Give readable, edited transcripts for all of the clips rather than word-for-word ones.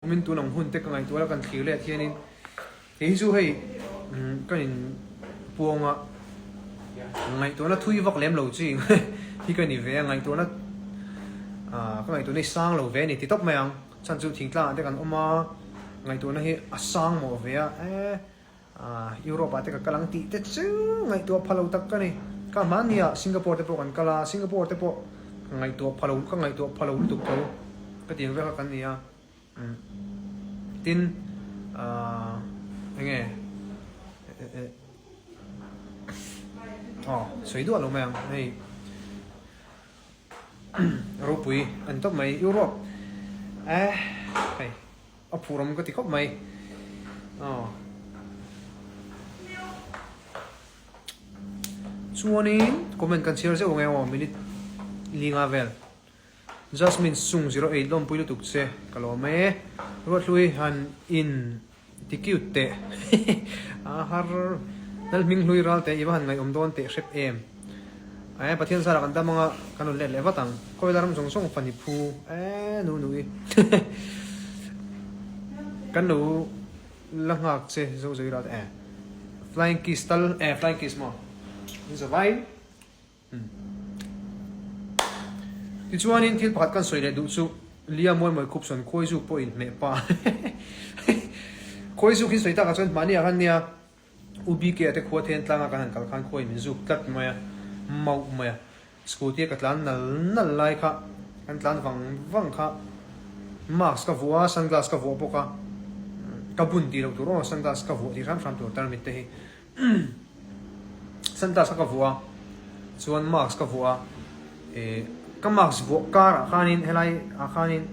mình tu nông hun te ka ngai tu la kan thlir le thianin hi chu hei kanin puanga ngai tu na thui vak lem lo chi hi ka ni ve ngai tu na ka ngai tu ni sang lo ve ni ti top mayang chan chu thing tla te kan oma ngai tu na hi asang mo ve a Europe te ka kalang ti te chu ngai tu phalo tak ka ni ka mania Singapore te po kan kala Singapore te po ngai tu phalo ka ngai tu phalo tu ko ka tiang ve ka kan ni a tin nghe sấy đuổi luôn mày này Europe anh top mày Europe hey ở phụ lòng có tí cốc mày chuanin comment kan share se onge o minute linga vel Jasmine sung 08 lom puilu tukse kalome rotlui han in tikute har dal ming hlui ral te iban ngai omdon te shep em pathian sara kan damanga kanul le levatang koilaram song song fani phu nu nui kan nu langak se zo zo ira flying kiss tal flying kiss mo in so vai ti chuanin thil pakhat kan soile du chu lia moi moi khup son khoi zu point me pa khoi zu ki soita ka chon mani agan nia ubi ke ate khuat hen tlanga kan kal khan khoi min zu tat moya mau moya scooty ka tlan nal lai kha kan tlan wang kha mask ka vua sunglass ka vua poka ka bun ti lo tu ro sunglass ka vua ti ram ram tu tar mit te hi sunglass ka vua chuan mask ka vua ka mask vua kar khanin helai khanin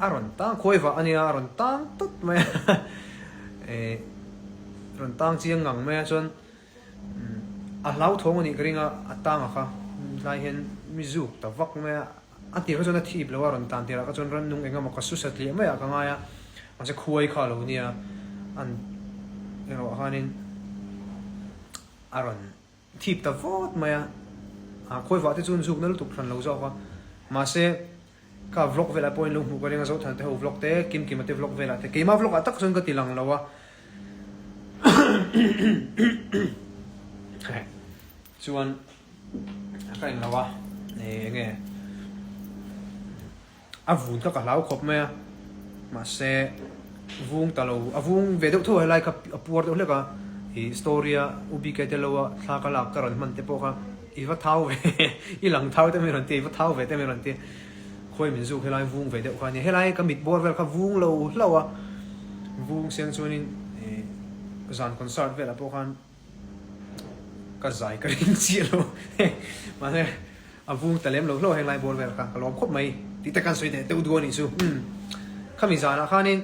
aron tang khoi wa ania aron tang tot mai ron tang chiang ngang me chon a lau thong ani gringa atang kha lai hen mizu ta vak me ati ka chon a thip lo ron tan tira ka chon ran nung enga ma ka su sat li me ka nga ya ma se khuai kha lo nia an ero khanin aron thip ta vot me khoi wa te chun zuk na lu tuk thran lo zo ka ma se ka vlog vela point lu mu ka ringa zo than te ho vlog te kim kim te vlog vela te keima vlog atak chon ka tilang lawa chuan ka in lawa nge avun ka lau khop me ma se vung talo avung ve do tho helai ka apur do le ka historia ubi ke te lawa thla ka la ka ron man te po ka iwa thau ve I lang thau te me ron te iwa thau ve te me ron te khoi min zu helai vung ve de ka ni helai ka mit bor vel ka vung lo lawa vung siang chuanin zan concert vela po khan ka zai ka ring chi lo ma ne avung talem lo lo helai bor vel ka kalom khop mai ti ta kan soi de te u do ni chu khami zan a khanin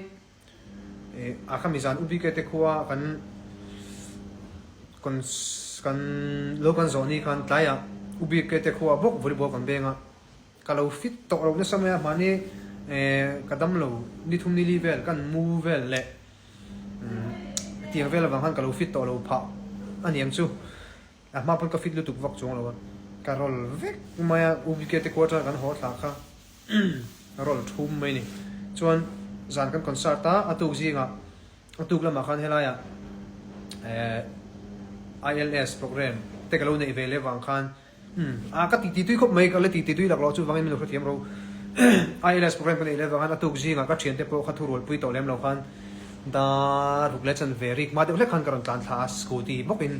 khami zan ubi ke te khuwa kan lokan zoni kan tlaya ubi ke te khuwa bok volleyball kan benga kalau fit to ro na samaya mani kadam lo ni thum ni level kan move vel le tiang vel bang han kalau fit to lo pha aniang chu ma pon ka fit lu tuk vak chung lo karol vek maya ubi ke te quarter kan ho thla kha rol thum mai ni chuan zan kan concert ta atu zinga atu lama khan helaya ILS program te kalo nei vele wang khan ka ti tui khop mai ka le ti tui lak lo chu wangin min khathiam ro ILS program kan nei le wang atu zinga ka thian te po kha thurol pui to lem lo khan da ruklet chan verik ma de le khan karon tlan tha scooty bokin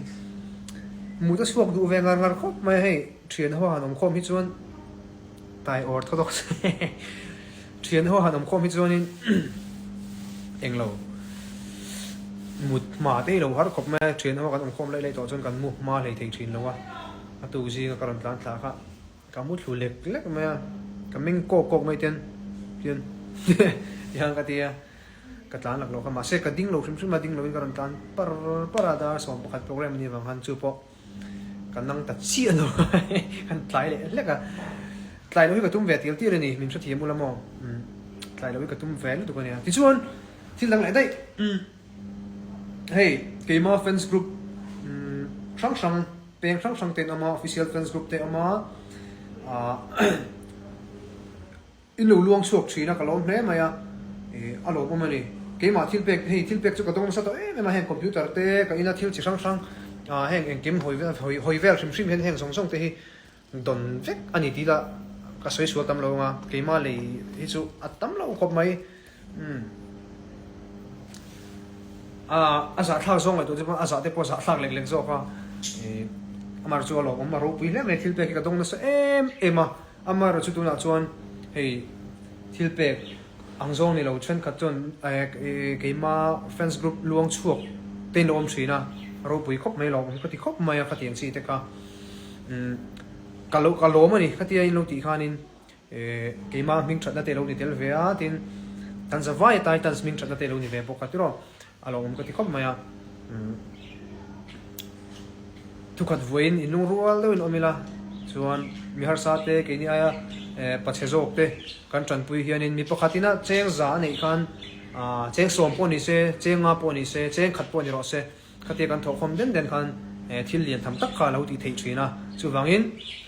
mu ta suak du ve ngar ngar khop mai hei thian ho hanom khom hi chuan tai orthodox thian ho hanom khom hi chuanin englo mut ma te lo har khop ma thian ho kan khom lai lai to chon kan mu ma lai thei thin lo wa atu ji ka karon tlan tha kha ka mu thlu lek lek ma ka ming ko mai ten pian yang ka tia ka tlan lak lo ka ma se ka ding lo shim ma ding lo in karon tlan parada som pakhat program ni wang han chu po kan nang ta chi ano kan tlai le ka tlai lo ka tum ve til ti re ni min tha thiam ulamo tlai lo ka tum ve lu tu ka nia ti chuan thil lang lai dai hey keima fans group sang peng sang ten ama official fans group te ama in lo luang suak thina ka lom hle maya alo mo mani ke ma thil pek hei thil pek chu ka dong sa to me ma heng computer te ka ina thil chi sang sang heng engkim hoi vel shim heng song song te hi don vek ani ti da ka soi sual tam lo nga ke ma le hi chu atam lo khop mai asa thak zong ai to je asa te po sa thak lek lek zo ka amar chu alo ma ro pui le me thil pek ka dong na sa ema amar chu tu na chuan hei thil pek ang zong ni lo chen khat chon ke ma fans group luang chuak ten om thina ro pui khop mai lo ka ti khop mai ka tiang chi te ka ka lo ma ni khati ai lo ti khanin ke ma ming that na te lo ni tel ve a tin tan za vai tai tan ming that na te lo ni ve po ka ti ro alo ka ti khop mai a tu khat voin inung rual lo in omila chuan mi har sa te ke ni aya pachezok te kan tran pui hianin mi pakhatina cheng za nei khan cheng som po ni se cheng nga po ni se cheng khat po ni ro se khati kan thokhom den khan thil lian tham tak kha lo ti thei thina chu wangin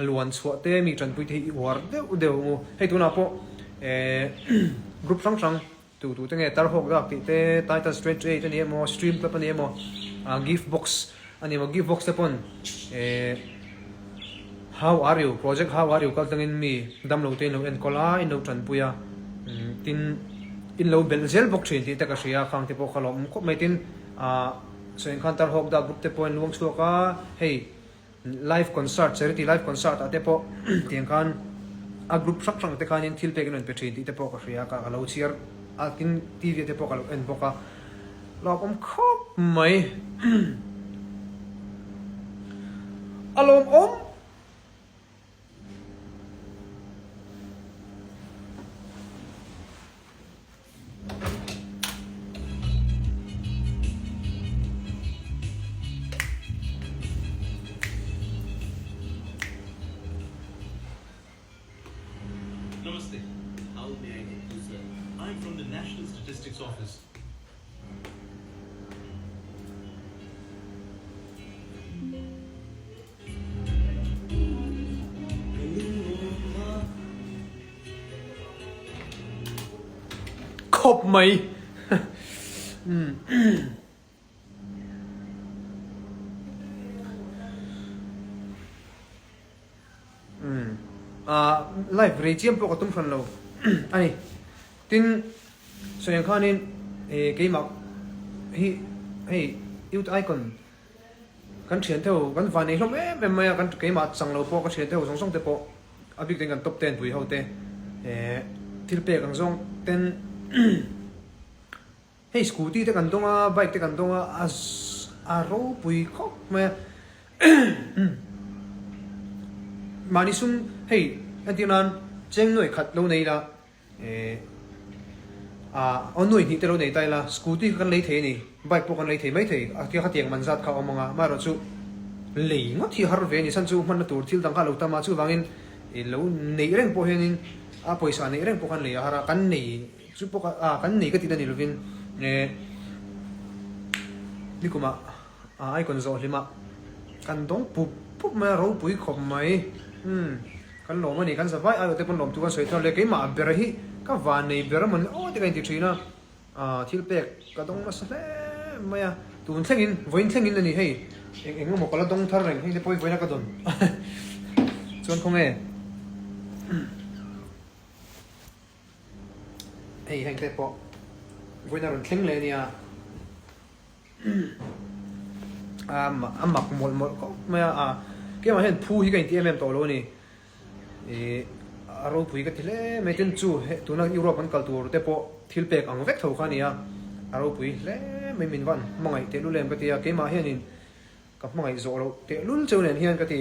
luan chhuah te mi tran pui thei war deu ngu hei tuna po group sang tu te nge tar hok dak ti te title straight te ni mo stream club ni mo gift box ani mo gift box te pon how are you project how are you kal tangin mi dam lo te lo en kola in lo tran puya tin in lo bel zel box thin ti ta ka ria khang te po khalom ko mai tin so in khantar hok da group te po en luang chuka hey live concert charity live concert ate po tiang khan a group sak sang te khan in thil pe gen pe thin ti te po ka ria ka lo chiar a tin tv te po ka lo en po ka lo om khop mai alom om Namaste. How may I help you, sir? I'm from the National Statistics Office. khop mai live regime po ka tum phran lo ani tin so yang khanin ke mak hi youth icon kan thian theo kan van nei hlom em mai kan ke ma chang lo po ka thian theo song song te po abik ten kan top 10 pui ho te thil pe kang zong ten hey scooty te kan donga bike te kan donga a ro pui khop ma mani sum hey antinan cheng noi khat lo nei la on noi ni te lo nei tai la scooty kan lei the ni bike po kan lei the mai the a kia khatiang manzat kha omonga ma ro chu lei ngo thi har ve ni san chu man na tur thil dang kha lo ta ma chu wangin lo nei reng po henin a poisa nei reng po kan lei hara kan nei chu po ka kan nei ka ti da ni lovin ni kuma ai kon zo lima kan dong pu ma ro pui khom mai kan lo ma ni kan sa vai ai te pon lom tu kan soi thon le ke ma ber hi ka van nei ber man o te kan ti thina thil pek ka dong ma sa le maya tun thlengin voin thlengin ani hei eng mo kala dong thar reng hei te poi voina ka don chon khong e hei heng te po voina ron thleng le nia mak mol ko maya ke ma hen phu hi ka ti to lo ni aro pui ka thile metin chu he tuna europe an culture te po thil pek ang vek tho khania aro pui le me min van mangai te lu lem ka ti ya ke ma hianin ka mangai zo lo te lul chu nen hian ka ti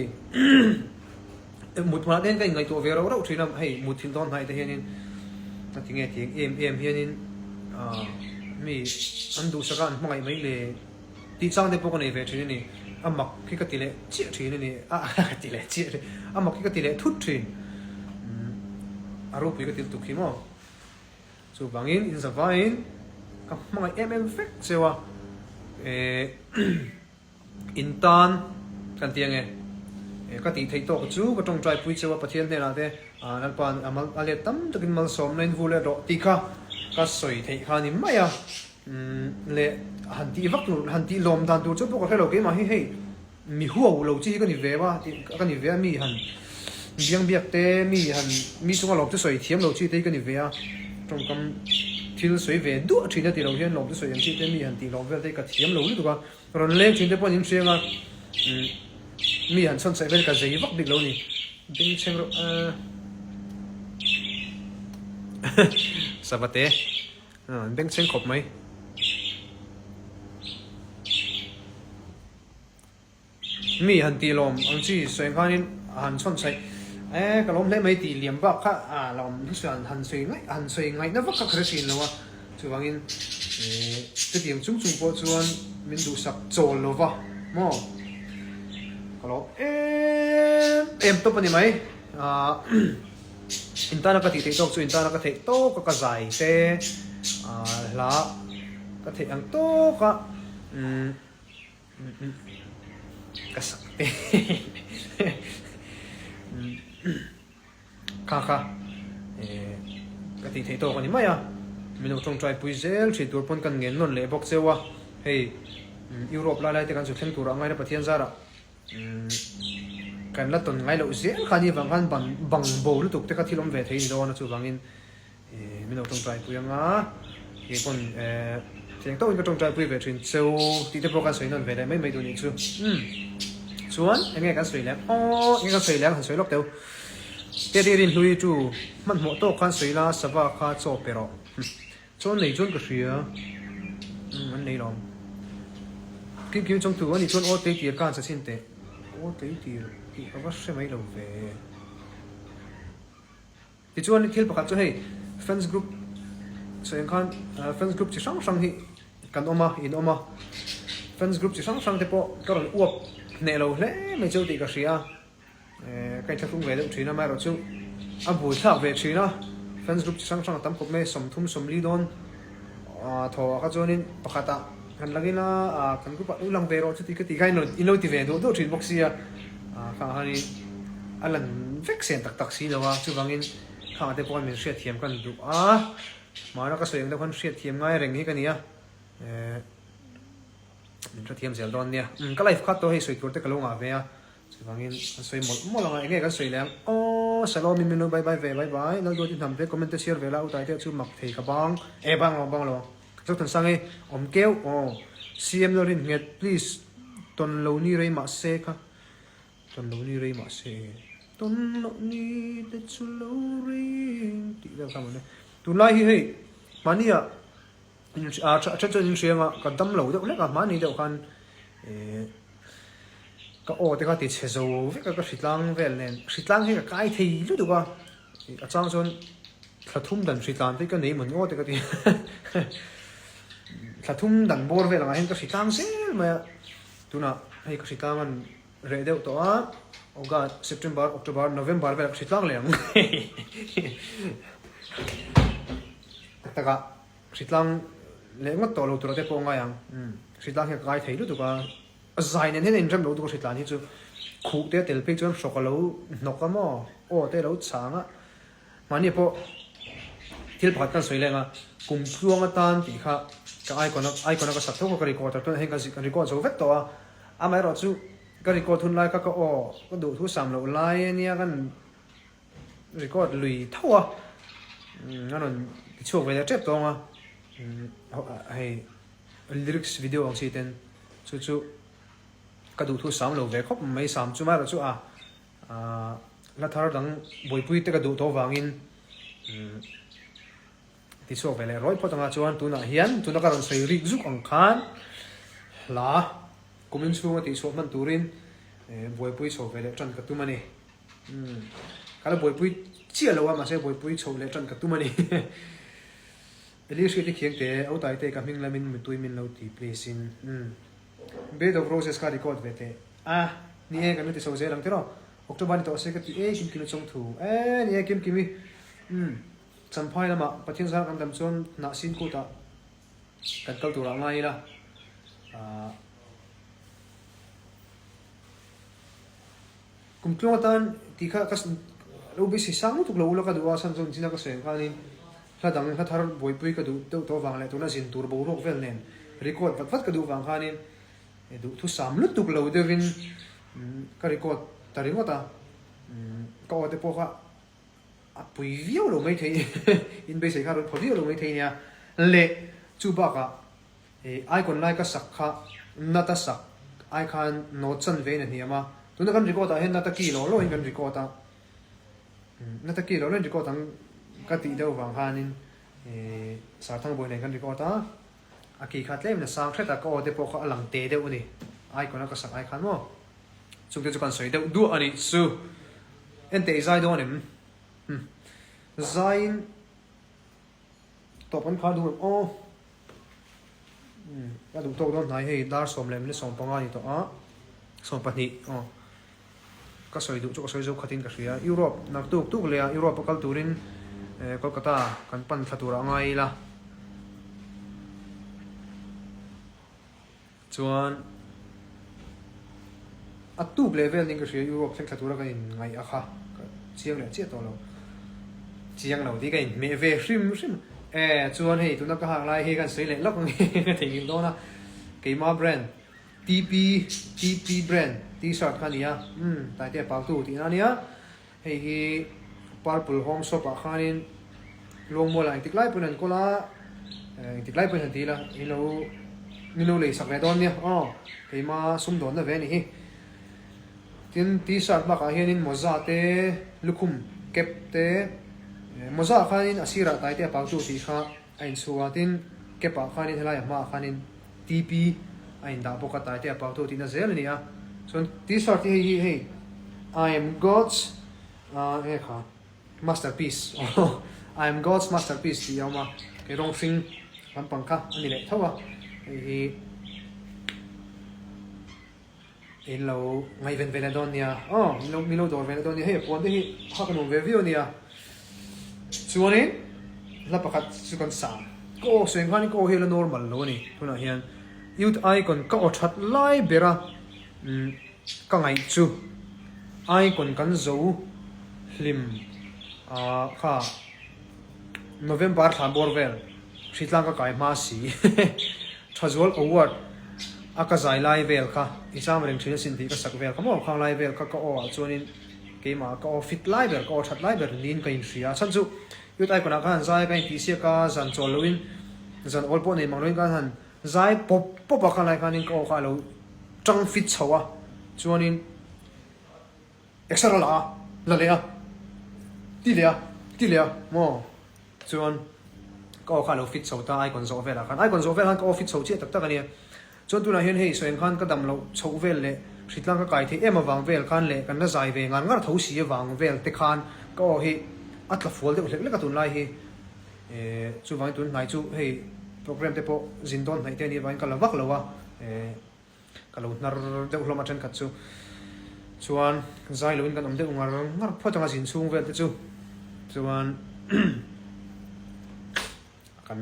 mut ma den ka ngai to ve ro thina hei mut thil don hai te hianin na ti nge ti em hianin mi an du sakan mangai mai le ti chang de po ko nei ve thini ni amak ki ka ti le chi thini ni ka ti le chi amak ki ka ti le thut thin aro pui ka til tu khimo chu bangin in zavain ka mga fek sewa intan kan tiange ka ti thei to chu ka tong trai pui sewa pathian ne la te nalpan amal ale tam takin mal som nain vule ro ti kha ka soi thei khani maya le hanti vak nu hanti lom dan tu chu pok khelo ke ma hi hei mi huo lo chi ka ni ve wa ka ni ve mi han biang biak te mi han mi chunga lom te soi thiam lo chi te ka ni ve a trong kam thil soi ve du thina ti lo hian lom te soi ang chi te mi han ti lom vel te ka thiam lo lu tu ka ron le chin te pon in chenga mi han son sai vel ka zei vak dik lo ni ding cheng ro sabate beng cheng khop mai mi han ti lom ang chi soi khanin han son sai ka lom le mai ti liam ba kha lom ni suan han soi ngai na vak kha khresin lo wa chuwangin te tiang chung chung po chuan min du sak chol lo wa mo ka lo em to pani mai intana ka ti te tok chu intana ka thei to ka zai te la ka thei ang to ka ka sak te kha ka ti thei to ka ni mai minu tong trai pui zel thi tur pon kan ngen non le bok chewa hei Europe la lai te kan chu thleng tur angai na pathian zara kan la ton ngai lo zel khani wang kan bang bo lu tuk te ka thilom ve thei do na chu wangin minu tong trai pui anga he pon thiang to in ka tong trai pui ve thin cheu ti te prokan soi non ve dai mai mai du ni chu chuan enge kan soi lang enge kan soi lang han soi lok teu te rin hlui chu man mo to khan soi la sawa kha cho pero chon nei chon ka hria man nei rom kim kim chong tu ani chon o te ti kan sa sin te o te ti ki ka se mai lo ve ti chuan thil pakhat chu hei friends group so en khan friends group chi sang sang hi kan oma in oma friends group chi sang sang te po ka ron uap ne lo hle mai chu ti ka hria kai thakung ve lo thina mai ro chu a bui thak ve thina friends group chi sang sang tam kop me som thum som li don tho ka chonin pakhata kan lagina kan group u lang ve ro chu ti ka ti kai no ino ti ve do thin boxia ka hani alan vek sen tak tak si lawa chu wangin kha te pon min hriat thiam kan du mana ka soyang da kan hriat thiam ngai reng hi kania min hriat thiam zel don nia ka life khat to hei soi tur te ka lo nga ve a chu wangin soi mo langa enge kan soi lang salom min minu bye bye ve bye bye nal do tin ham ve comment share ve la u tai te chu mak thei ka bang bang lo chok tan sange om keu cm lo rin nget please ton lo ni rei ma se ka ton lo ni rei ma se ton lo ni te chu lo rei ti da ka mane tu lai hi hei mania cha in sianga ka dam lo de le ka mani de kan ka te ka ti chezo ve ka hritlang vel nen hritlang he ka kai thei lu du ka a chang chon thlathum dan hritlan te ka nei mon te ka ti thlathum dan bor vel nga hen ka hritlang sel ma tuna hei ka hritlang an re deuh to August September October November vel ka hritlang leng taka hritlang lengot to lo tur te po nga yang hritlang he kai thei lu du ka zai nen hen in ram lo du hritlan hi chu khu te tel pe chon sokalo nokamo te lo changa mani po thil phat kan soi lenga kum thluanga tan ti kha ka icon ka sak tho ka record to hen ka record zo vet to a mai ro chu ka record thun lai ka ko du thu sam lo lai ania kan record lui thawa nganon ti chok ve tep to nga hei lyrics video ang si ten chu ka du thu sam lo ve khop mai sam chu ma ro chu la thar dang boipui te ka du to wangin ti chok ve le roi potanga chuan tuna hian tuna ka ron sei rik zuk ang khan la kumin chu ti so man turin boipui so ve le tran ka tu mani kala boipui chia lo ma se boipui chho le tran ka tu mani Elias ke khiang te au tai te ka ming lamin mi tui min lo ti place in bed of roses ka record ve te ni e ka mi te so je lang te ro October ni to se ka ti kim kim chong thu ni e kim kimi champhai lama pathian sa kam tam chon na sin ko ta kan kal tu ra ngai la kum tlong tan ti kha ka lo bi si sang tu lo ka duwa san chon china ka se ka ni la dang la thar boi pui ka du to wang le tu na sin tur bo rok vel nen record vat ka du wang khanin du thu sam lut tuk lo devin ka record taringota ka o te po kha a pui viu lo mai thei in be sei kha ro viu lo mai thei nia le chu ba ka icon like ka sak kha na ta sak ai khan no chan ve na hiama tu na kan record a hen na ta ki lo in kan record a na ta ki lo len record ang ka ti deuh wang hanin sa thang boi nen kan record a a ki khat lem na sang theta ka o te po kha alang te deuh ni icon ka sak ai khan mo chung te chu kan soi deuh du ani su en te zai do nim zain to pan kha du o ka du to don nai hei dar som lem le som panga ni to a som pa ni o ka soi du chu ka soi zo khatin ka ria Europe nak tu le Europe kal turin Kolkata kan pan thatura ngai la chuan a tu level ning ka ria Europe thek thatura kan ngai a kha chiang le che to lo chiang lo ti kai me ve hrim chuan hei tu na ka hak lai he kan sei le lok nge thingin do na keima brand TP brand t-shirt khan ya tai te pa tu ti na nia hei hi purple home shop a khanin long mo lai tik lai punan kola tik lai punan ti la ilo le sak le don nia keima sum don na ve ni hi tin t-shirt ba ka hianin moza te lukhum kep te moza khanin asira tai te pa tu ti kha ain suwa tin kepa khanin helai ma khanin TP ain da boka tai te pa tu ti na zel ni a so t-shirt hi I am God's masterpiece I am God's masterpiece ti yama ke rong sing lam pangka ani le thawa hi in lo ngai ven venedonia milo dor venedonia he pon hi ha kan ve view nia chuanin la pakhat chu kan sa ko seng khan ko hela normal lo ni tuna hian youth icon ka o that lai bera ka ngai chu icon kan zo hlim kha November thambor vel Sri Lanka kai ma si thazol award aka zai lai vel kha isam reng thina sin ti ka sak vel kamo khang lai vel ka o chuanin keima ka o fit lai ber ka o that lai ber nin ka in ria chan chu yu tai kona khan zai ka ti sia ka zan chol loin zan ol po nei mangloin ka han zai pop pa khan lai khanin ka o kha lo chang fit chawa chuanin extra la le a ti le mo chuan ka o kha lo fit chawta icon zo vel khan icon zo vel han ka o fit chaw che tak tak ani chuan tuna hian hei soeng khan ka dam lo chho vel le Sri Lanka kai the em awang vel khan le kan na zai ve ngan ngar tho si awang vel te khan ka o hi atla fual de ulek le ka tun lai hi chu wang tun nai chu hei program te po zindon nai te ni wang ka lawak lawa ka lo nar de uloma chen khat chu chuan zai loin kan om de ngar photanga zin chung vel te chu chuan kan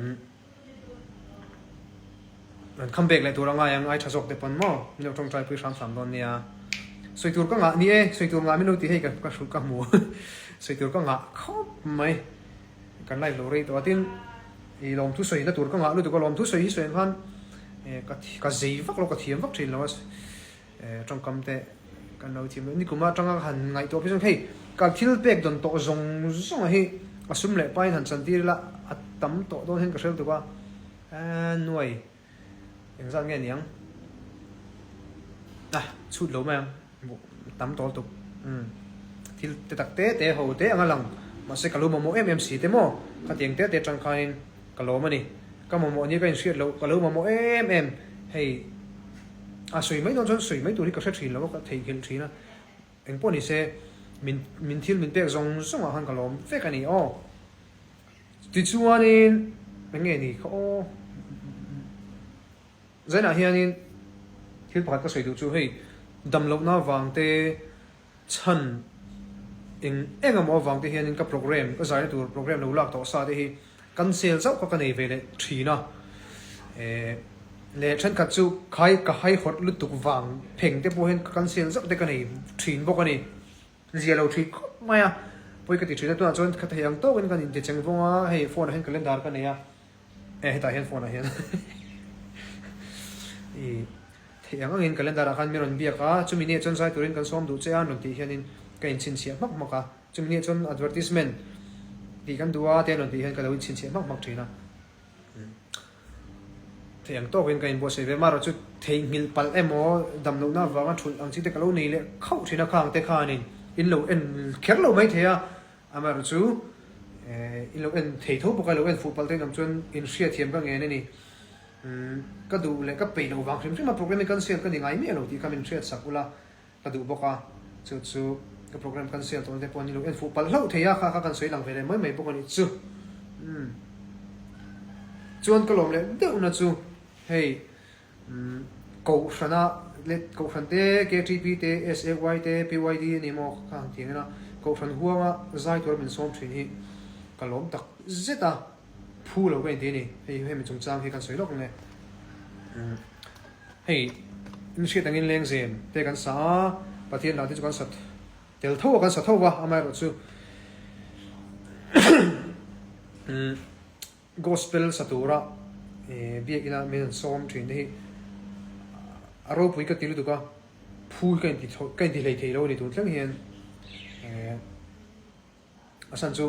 comeback le turanga yang ai thasok te pon mo mino tong trai pui sam don nia soitur ka nga ni soitur nga mino ti hei ka su ka mu soitur ka nga khop mai kan lai lo rei to atin I lom tu soi la tur ka nga lu tu ko lom tu soi soen khan ka zei vak lo ka thiam vak thin lo trong kam te kan lo thim ni kuma tanga han ngai to pison hei ka thil pek don to zong hi asum le pain han chan tir la atam to don hen ka sel tu ba nuai em ra nghe niang chút lỗ mà tắm to tục thì tắc té hồ té ăn lòng mà sẽ cả lỗ mà em xí té mò cái tiếng té trăng khai cả lỗ mà nè cái mà như cái chuyện lỗ cả lỗ mà em hay sủi mấy don sủi mấy tuổi đi cả sẽ lỗ cái thấy hiện trí na anh bọn này sẽ mình thiên mình bé rong xong ở hàng cả lỗ phê cái này thì chú anh mình nghe này có zai na hianin thil pakhat ka soi du chu hei damlo na wangte chan engam awang te hianin ka program ka zai tur program lo lak to sa te hi cancel zau ka nei vele thina le than ka chu khai ka hai hot lu tuk wang pheng te po hen cancel zau te ka nei thin bok ani zia lo thi maya poi ka ti thina tu chuan kha theyang to kan in ti cheng vonga hei phone hen calendar ka neya ta hen phone hen e theyang angin calendar khan miron bia ka chumi ne chon sai turin kan som du che an non ti hianin ka in chin chia mak maka chumi ne chon advertisement ti kan duwa te non ti hen ka lo chin chia mak thina theyang to kan in bo se ve maro chu thei ngil pal emo dam lo na wa thul ang chi te ka lo nei le khau thina khang te khanin in lo en kher lo mai theya amar chu in lo en thei tho bo ka lo en football te nam chun in ria thiam ka nge ne ni ka du le ka pe lo wang thim ma program kan sel ka ni ngai me lo ti ka min ria sakula ka du bo ka chu ka program kan sel to te pon ni lo en football lo theya kha kan soi lang ve le mai mai bo ka ni chu chuan ka lom le de una chu hei ko sana le ko khan te KTP te SAY te PYD ni mo khang tiang na ko khan huanga zai tor min som thin hi kalom tak zeta phu lo wen te ni hei mi chung chang he kan soi lok ne hei in shi tangin leng zem te kan sa pathian la te chu kan sat tel tho kan sa tho wa amai ro chu gospel satura biak ina men som thin hi aro pui ka tilu duka phu kan ti lei thei lo ni tu tlang hian asan chu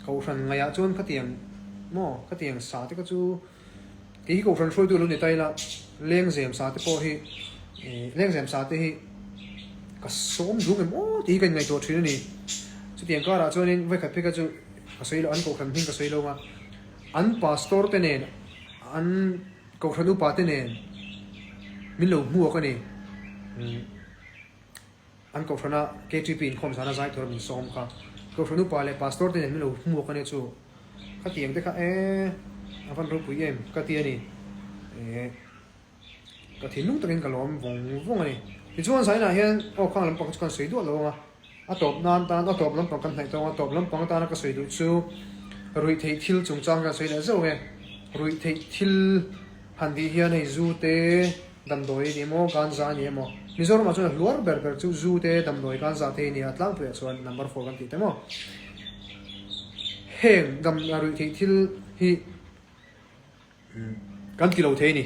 ko ran ngaya chon khatiang mo khatiang sa te ka chu ki ko ran soi tu lo ni tai la leng zem sa te po hi leng zem sa te hi ka som du me mo ti kan ngai to thin ni chu tiang ka ra chon in vai khat pe ka chu ka soi lo an ko ran hing ka soi lo ma an pastor te nen an ko ran u pa te nen min lo mu ka ni an ko ran KTP in khom sana zai tor min som ka ko ran u pa le pastor te nen min lo mu ka ni chu ka tiang te ka avan ro pu yem ka ti ani ka thi nung takin ka lom vong ani ti chuan sai na hian o khang lam pang chuan soi du lo nga a top nan tan a top lam pang kan thai to a top lam pang tan ka soi du chu rui thei thil chung chang ka soi la zo he rui thei thil han di hian ei zu te dam doi ni mo kan za ni mo mizoram ma chuan luar ber chu zu te dam doi kan za te ni atlang pu chuan number 4 kan ti te mo heng dam rui thei thil hi kan kilo the ni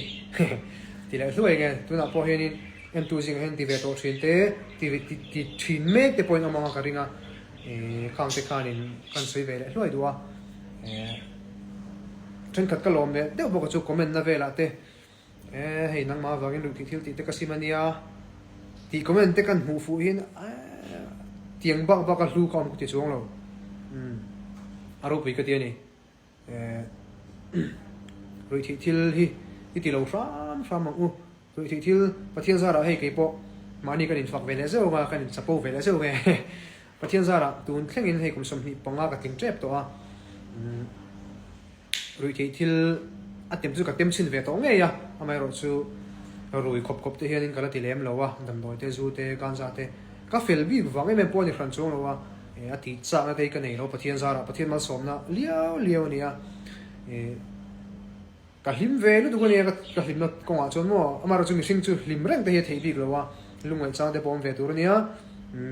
ti la hluai nge tu na po hianin en tu jing hen ti ve to thin te ti thin mek te point amanga ka ringa khang te khanin kan soi ve le hluai duwa chen khat ka lom le deuh bo ka chu comment na vela te hei nang ma wangin lu thi thil ti te ka simania ti comment te kan hmu fu hin tiang bak bak ka hlu kam ku ti chuang lo aro pui ka ti ani rui thi thil hi ti lo ram mang u rui thi thil pathian zara hei ke po mani kan in fak ve le zo ma kan in chapo ve le zo ve pathian zara tun thlengin hei kum som ni panga ka ting trep to a rui thei thil atem chu ka tem chin ve to nge ya amai ro chu rui khop te hian in kala ti lem lo wa dam doi te zu te kan za te ka fel bi wange me po ni fran chung lo wa ati cha na te ka nei lo pathian zara pathian mal som na liao ni a ka hlim ve lu du ni ka hlim na ko nga chon mo amaro chu mi sing chu hlim reng te he thei bi lo wa lungai chang te pom ve tur ni a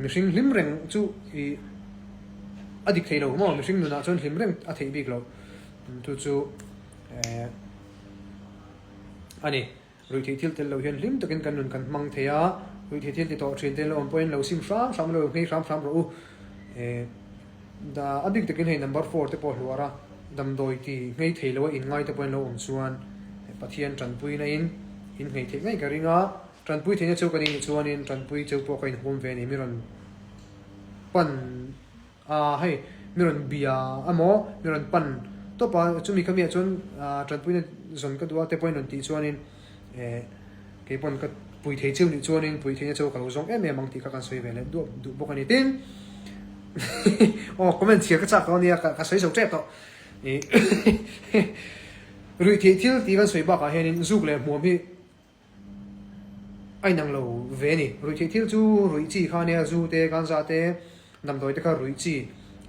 mi sing hlim reng chu i adik thei lo mo mi sing nu na chon hlim reng a thei bi lo tu chu ani rui thei thil tel lo hian hlim takin kan nun kan mang theya rui thei thil ti to thin tel lo on point lo sim sam lo ngei sam ro da adik takin hei number 4 te po hluara dam doi ti ngei thei lo in ngai te point lo om chuan pathian tran pui na in ngei thei ngai ka ringa tran pui thei na chu kan in chuan in tran pui chu po kain hum ve ni miron pan hei miron bia amo miron pan to pa chumi kami chon tran pui na zon ka duwa te point on ti chuan in ke pon ka pui thei chu ni chuan in pui thei na chu ka lo zong em mang ti ka kan soi ve le du bo ka ni tin comment chia ka cha ka ni ka soi so trep to rui thei thil ti kan soi ba ka hen in zuk le mo mi ai nang lo ve ni rui thei thil chu rui chi kha ne zu te kan za te nam doi te ka rui chi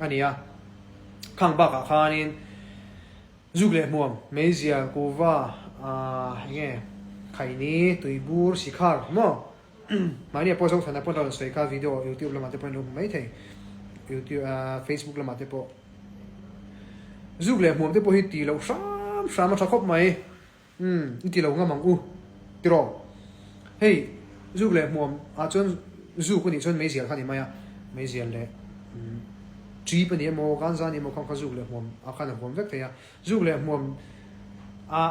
ania khang ba ka khanin zuk le muam meizia kova nge khaini tuibur sikhar mo mani po song thana pon soi ka video youtube lama te pon lo mai thei YouTube Facebook lama te po zuk le hmuam te po hi ti lo sam tha khop mai ti lo nga mang u tiro hey zuk le hmuam a chon zu ko ni chon mai zial khani maya mai zial le chi pa ni mo kan za ni mo khang kha zuk le hmuam a khan hmuam vek te ya zuk le hmuam a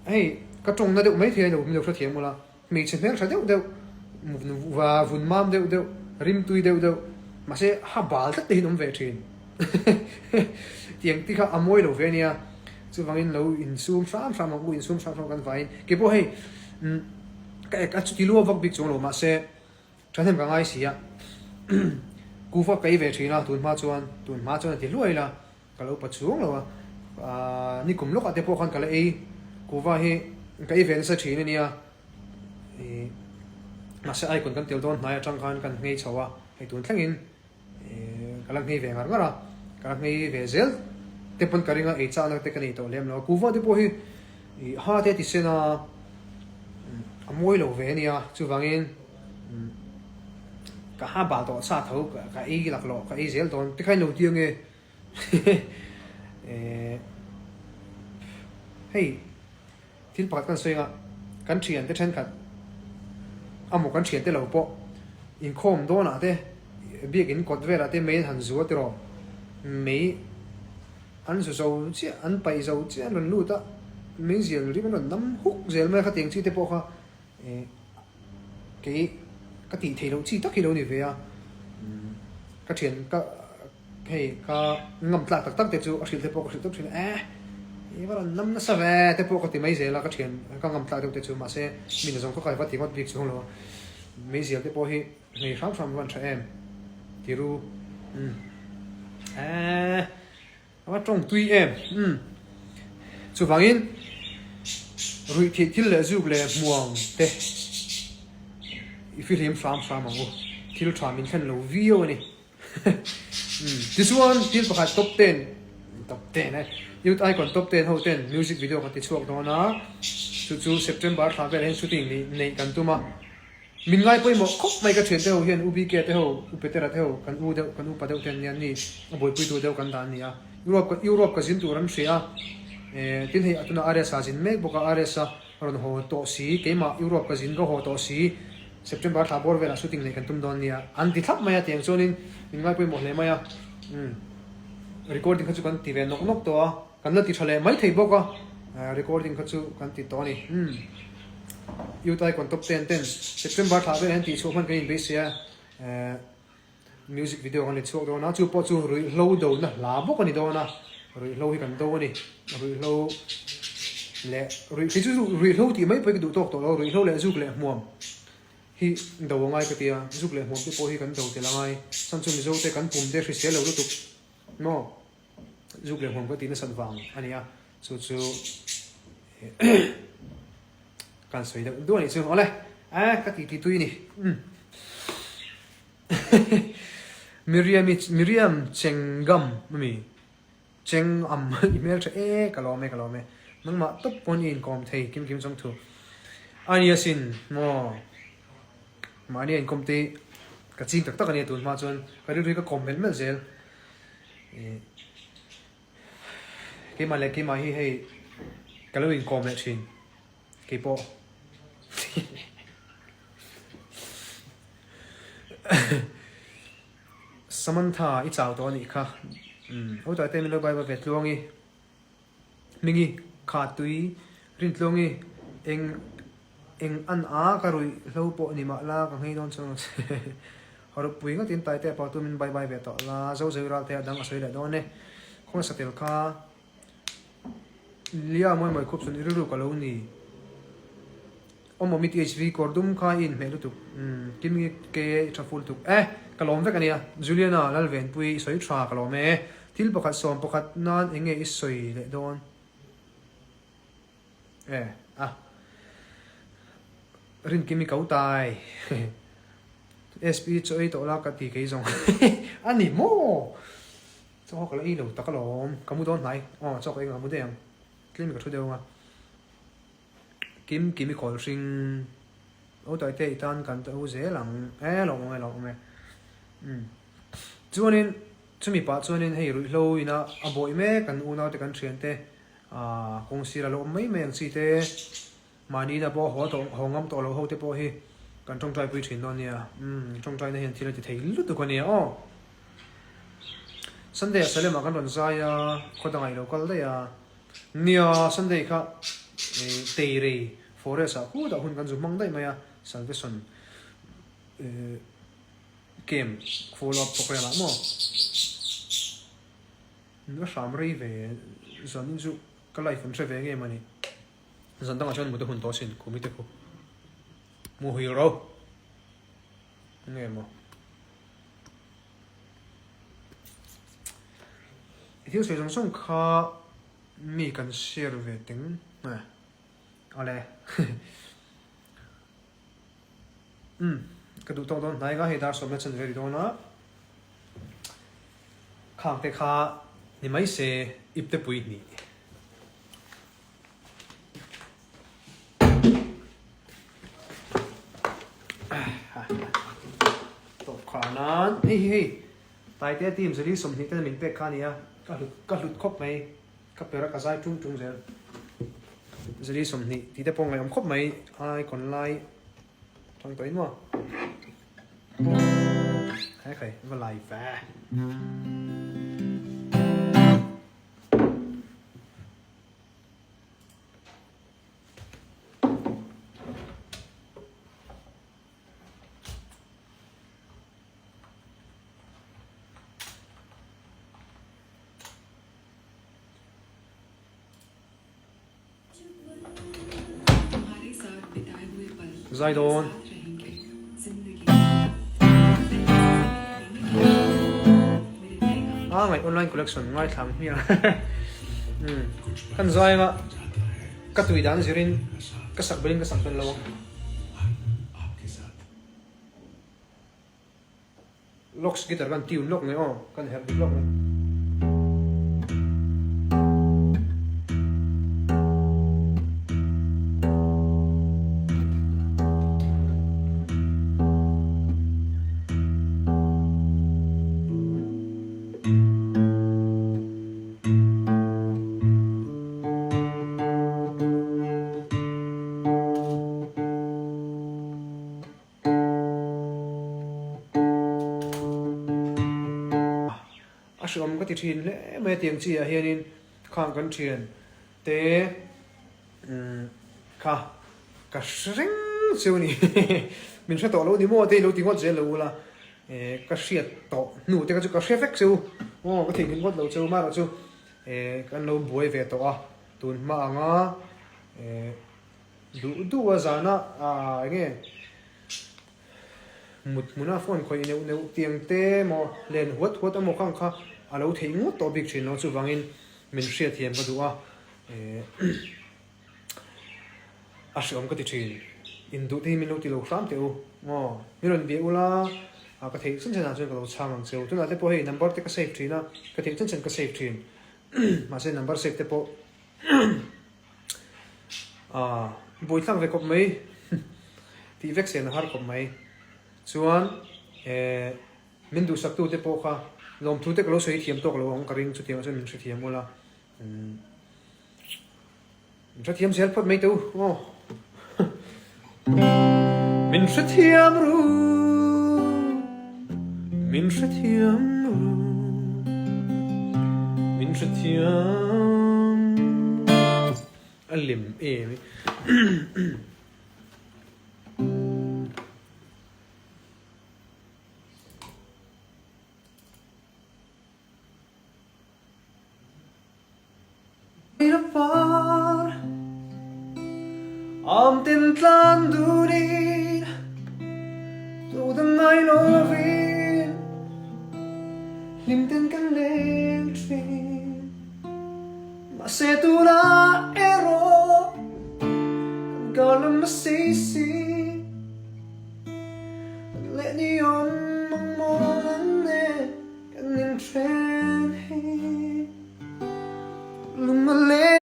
hey ka tong na de mai the no mi lo thra thiam mo la mi chen phek tha de và vun mam đều đều rim tui đều đều mà sẽ ha bal tất tin ông về trên tiếng tí khác amoi lâu về nia chú vang in lâu in zoom sam ông in zoom sam kan vai cái bộ hay cái chút tí lúa vóc big chung lâu mà sẽ cho thêm cái ngay xí à cú phát cái về trên là tuần ma chuan thì lúa là cái lâu bắt xuống lâu à ni cũng lúc ở đây bộ con cái ấy cú phát hay cái về sẽ trên nia mà sẽ ai còn cần tiêu đón này trong kan ngay chawa hay tuần thangin cái lăng ngay về ngar ngara cái lăng ngay về zel te pon karinga e cha nak te kani to lem lo kuwa te po hi ha te ti sena amoi lo ve nia chu wangin ka ha ba to sa thau ka e lak lo ka e zel don te khai lo tiang e hey tin pak kan soinga kan thian te then khat amo kan thian te lo po in khom do na te biak in kot vela te main han zuwa te ro mei an so so chi an pai zo chi an lu ta mei zel ri man nam huk zel ma kha teng chi te po kha ke ka ti thei lo chi tak hi lo ni ve a ka thian ka hei ka ngam tla tak tak te chu a hril te po ka hril tak thin e var nam na sa ve te po ka ti mai zel ka thian ka ngam tla te chu ma se min zong ko kai va ti ngot bik chung lo mei zel te po hi nei sam wan tha em ti ru mà trong tùy em chú vang in rồi thì til là giúp là muang te if you sam mà ngô til tham in khan lo video này this one til pakhat top 10 này yêu ai còn top 10 hậu 10 music video kan ti chuak do na chu September tha vel hen shooting ni nei kan tu ma min ngai poi mo khop mai ka thlen te ho hian ubi ke te ho upetera te ho kan u pa deuh ten nian ni boi pui tu deuh kan dan ni a Europe ka zin tu ram shria tin hei atuna aresa jin mek boka aresa ron ho to si keima Europe ka zin go ho to si September tha bor vela shooting nei kan tum don nia an ti thap maya tiang chonin min ngai poi mo hle maya recording kha chu kan ti ve nok to a kan la ti thale mai thei boka recording kha chu kan ti to ni yêu tai còn top 10 September tha vel hen ti chu man kan in base ya music video kan le chuak do na chu po chu rui lo do na la bo kan do na rui lo hi kan do ni rui lo le rui fi chu rui lo ti mai pe du tok to lo rui lo le zuk le muam hi do ngai ka tia zuk le muam ti po hi kan do te la ngai san chu mi zo te kan pum de fi se lo lu tu no zuk le muam ka ti na san wang ania chu kan soi da do ni chu ole ka ti tu ni Miriam Chengam mi Chengam email cha kalome nang ma top pon in kom thei kim jong thu ania sin mo mani in kom te ka ching tak ani tun ma chon ka ri ka comment mel zel ke ma hi hei ka lo in comment chin ke po Samantha i chào to ni kha oi ta te mi lo bai ba vet luangi mingi kha tui rin tlongi eng an a ka rui lo po ni ma la ka ngei don chong har pui nga tin tai te pa tu min bai vet to la zo ra te dang asoi la don ne khong sa tel kha lia moi khup sun ru ka lo ni omo mit HV kordum kha in me lu tu kimi ke traful tu kalom vek ania Juliana lalven pui soi thra kalome til pakhat som pakhat nan enge is soi le don rin kimi kau tai SP choi to la ka ti ke jong ani mo cho ka la i lo ta kalom kamu don nai cho ka ngamu deng klin ka thu deu ma kimi khol ring o tai te tan kan to ze lang long me chuanin chumi pa chuanin hei rui hlo ina a boi me kan una te kan thian te kong sira lo mai mai ang chi te mani na bo ho to hongam to lo ho te po hi kan tong trai pui thin no nia tong trai na hian thila ti thei lu tu ko nia o Sunday salem kan ron za ya khodangai lo kal da ya nia Sunday kha te re forest a ku da hun kan zu mang dai maya salvation game follow up program mo nó sắm ri về dân dụ cái lại phần sẽ về nghe mà nè dân đang ở trong một cái hồn to xin của mình được mua hero nghe mà thiếu sự trong sông kha mi cần share về tiếng nè ở đây cái đủ tông đó này cái hệ đa số mấy chân về đó nó khang te kha ni mai se ipte pui ni to khanan hi tai te tim zeli som ni te min pe kha nia ka lut khop mai ka pera ka zai tung tung zel zeli som ni ti te pong lai om khop mai ai kon lai thong toi mo khai khai va lai va Zai don ngày online collection ngay thằng hi kan zai nga ka tui dan zirin ka sak belin ka sak pen lo locks gitar kan tune lock nge o kan her dik lock sớm có thể truyền lẽ mấy tiếng chỉ ở hiện in khang cần truyền thế khá cả sinh siêu nè mình sẽ tổ lâu đi mua thì lâu tiếng ngót dễ lâu là cả siết tổ nụ thì cái chú cả siết phết siêu có thể mình ngót lâu siêu mà lâu siêu cái lâu buổi về tổ tuần mà ngã đủ giờ nó nghe một muốn phone coi nếu tiếng tê mà lên hốt ở một khang khá alo thấy ngót to big chin nó chú vangin mình share thiam cái đủ sớm có thể chin in đủ thì mình lâu thì lâu sớm tiêu mình lần việc là có thể chân chân là chuyện cái chang ngang siêu tức là thế bộ hay number thì cái save chin á có thể chân chân cái save chin mà sẽ number save thế bộ buổi sáng về cột mấy thì vexen là har cột mấy chuan mình đủ sắc tu thế bộ kha lom thu te kalo sei thiam tok lo ong karing chu thiam chu thiam mola chu thiam sel phot mai tu min chu thiam ru min chu thiam ru min chu thiam alim Om tin tlan durin tu the mai lovin lim tin kan leng trin ma se tu la ero galam sisi let ni on mong mong ne kan ning tren hi lung ma le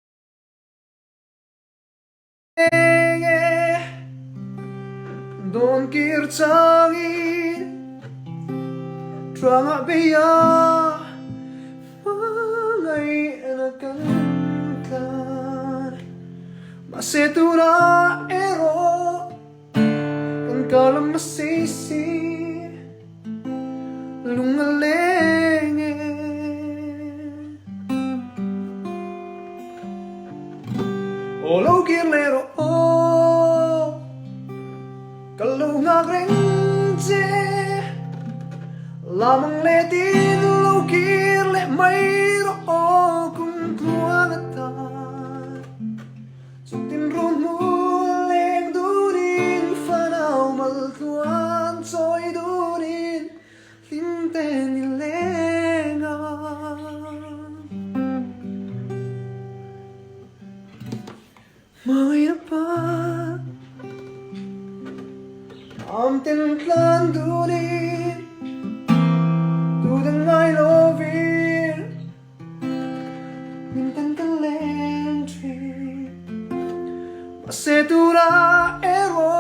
Don kir changin Trama beya ngay na kan kan masetura ero kan kalam masisi lungalenge olo kirlero o kalau ngagrengje lamang le din lo kirle mai ro o kung tuangata sutin ron mu leng durin fanao mal tuan soy durin linte ni lenga mai pa am ten tlan durin I love it mintan talentri masetura ero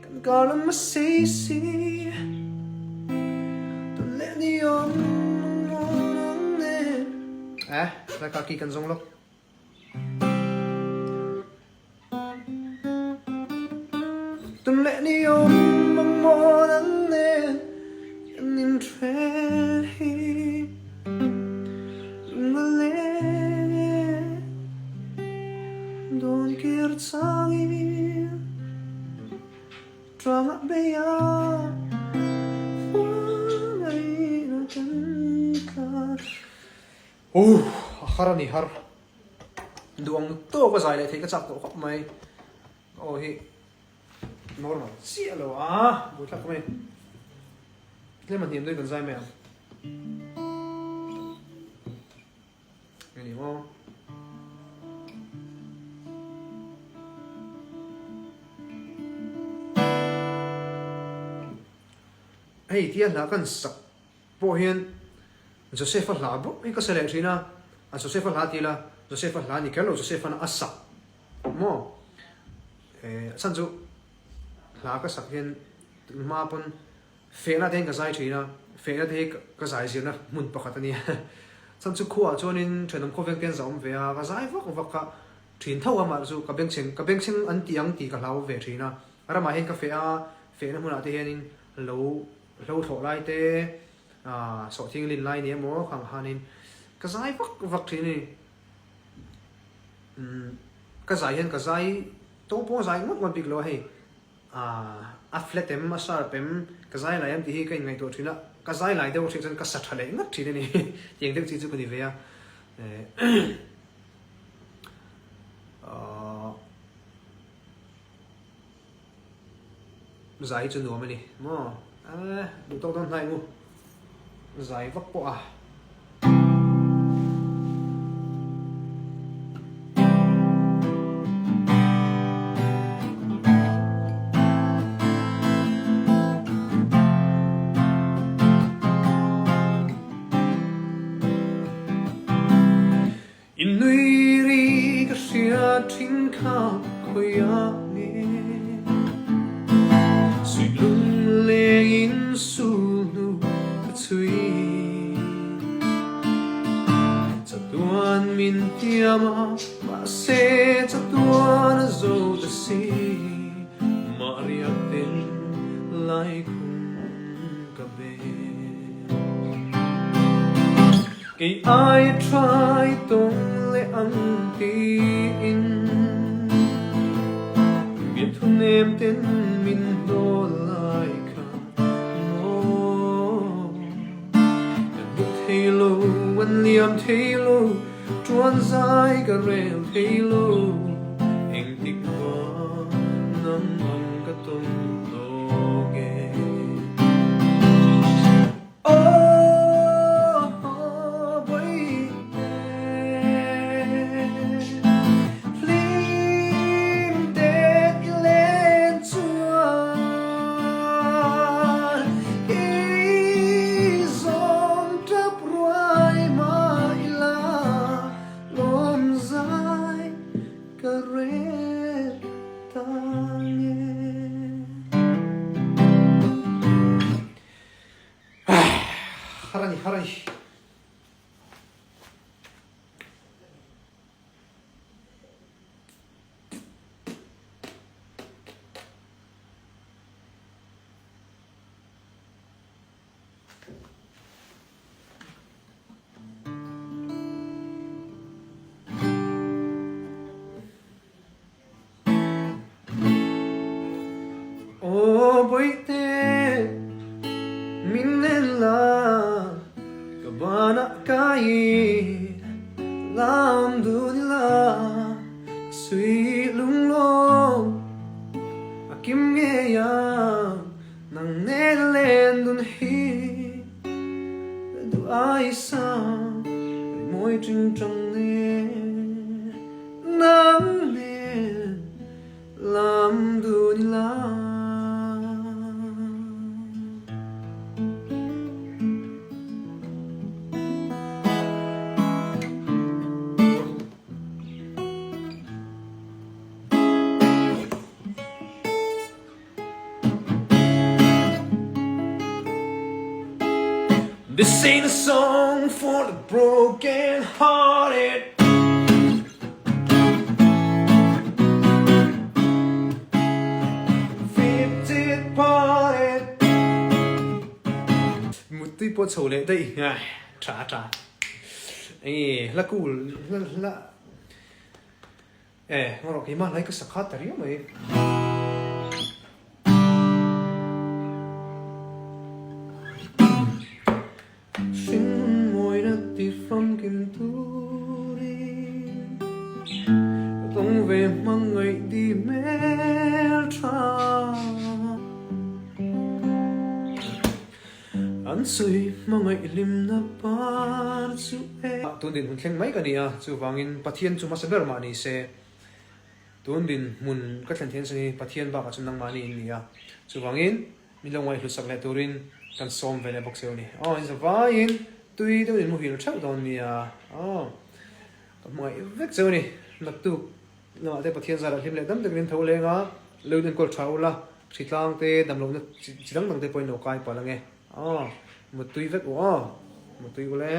kan kalam masisi tulenion monangne sa kaki kan zonglok tulenion monangne in train ngale don kirtsangi drama beya wangai nakanka harani har duang to ba sai le thei ka chak to khop mai hi normal sialo bu thak mai Thế mà tìm tôi cần dai mèo Nghe hiểu không? Hey, tia là cần sặc bộ hiền Joseph phát lá bộ Cái sẽ lệ na Joseph phát lá thì là Joseph phát lá thì kéo lộ Joseph phát lá sặc Mô Sẵn dụ Lá cái sặc hiền Mà bọn phê na đến cái giải trí na phê na đến cái giải trí na muốn bắt cái này xong chú khua cho nên chuyện ông viên tiền giống về cái giải vóc cả chuyện thâu mà chú cái bên sinh anh tí cái lâu về trí na ở mà hiện cái phê na muốn là thế nên lâu thọ lại thế sọ thiên linh lại nè mua hàng hà nên cái giải vóc trí này cái giải hiện cái giải tô bố giải mất quan biệt lo hay flat em masar pem kazai lai am ti hi kai ngai to thina kazai lai deu thik ka sat hale ngat thine ni yeng deu chi chu ni ve ya zai chu no ma ni mo du to don nai mu zai vak po Thinh khao khơi ane suy lung lên in su nu chui cha tuan min tiama ma se cha tuan zo ta si maria ten lai khung ka be cái ai try tông lệ ăn tin biết thương em tên mình đô lại cả nó được thấy lâu anh liam thấy lâu chuan dài cả rèo thấy lâu anh thích quá nắng bằng cả tông đồ nghe harani te minen la kabana kai lam du ni la sui lung lo akim nghe ya nang ne len dun hi du ai sa môi trinh trăng nè nắng nè làm du ni la This ain't a song for the broken hearted. Fifty parted. Một tí bó sầu lệ đây. Trả. Ê, là cú là. Ê, ngon rồi cái mà lấy cái sắc khát tari mày. Xin môi đã tì phong kim turi tông về mang ngày đi mê tra anh suy mang ngày lim na par su e tuần din hun khen mấy cái này chu wangin pathian chu masaber ma ni se tuần din mun ka thlen thian sani pathian ba ka chu nang ma ni ni chu wangin milong ai hlusak le turin kan som vele boxeo ni in the vain tui tu in mu hil thau don ni ka mai vek zeu ni nak tu na te pathian zara hlim le dam te rin tho le nga lo den kol thau la thitlang te dam lo na chidang dang te point no kai pa la nge mu tui vek mu tui ko le